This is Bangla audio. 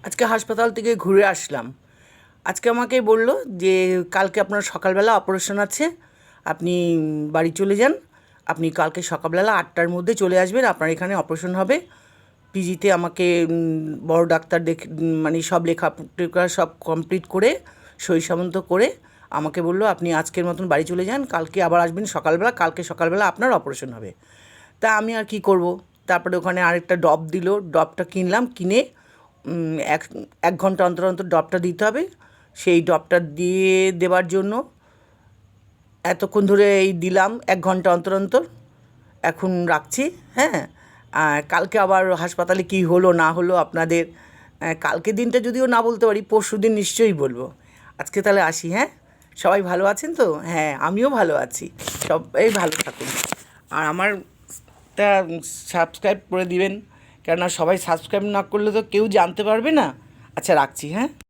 আজকে হাসপাতাল থেকে ঘুরে আসলাম। আজকে আমাকে বলল যে কালকে আপনার সকালবেলা অপারেশন আছে, আপনি বাড়ি চলে যান। আপনি কালকে সকালবেলা 8টার মধ্যে চলে আসবেন, আপনার এখানে অপারেশন হবে। পিজিতে আমাকে বড় ডাক্তার দেখে মানে সব লেখাপড়া সব কমপ্লিট করে সই সামন্ত করে আমাকে বললো আপনি আজকের মতন বাড়ি চলে যান, কালকে আবার আসবেন সকালবেলা, কালকে সকালবেলা আপনার অপারেশন হবে। তা আমি আর কি করব। তারপরে ওখানে আরেকটা ড্রপ দিল, ড্রপটা কিনলাম, কিনে এক এক ঘন্টা অন্তর অন্তর ড্রপটা দিতে হবে। সেই ড্রপটা দিয়ে দেওয়ার জন্য এতক্ষণ ধরে এই দিলাম 1 ঘন্টা অন্তর অন্তর। এখন রাখছি, হ্যাঁ। কালকে আবার হাসপাতালে কী হলো না হলো আপনাদের কালকে দিনটা যদিও না বলতে পারি, পরশু দিন নিশ্চয়ই বলবো। আজকে তাহলে আসি, হ্যাঁ। সবাই ভালো আছেন তো? হ্যাঁ, আমিও ভালো আছি। সবাই ভালো থাকুন। আর আমারটা সাবস্ক্রাইব করে দিবেন, কেননা সবাই সাবস্ক্রাইব না করলে তো কেউ জানতে পারবে না। আচ্ছা, রাখছি, হ্যাঁ।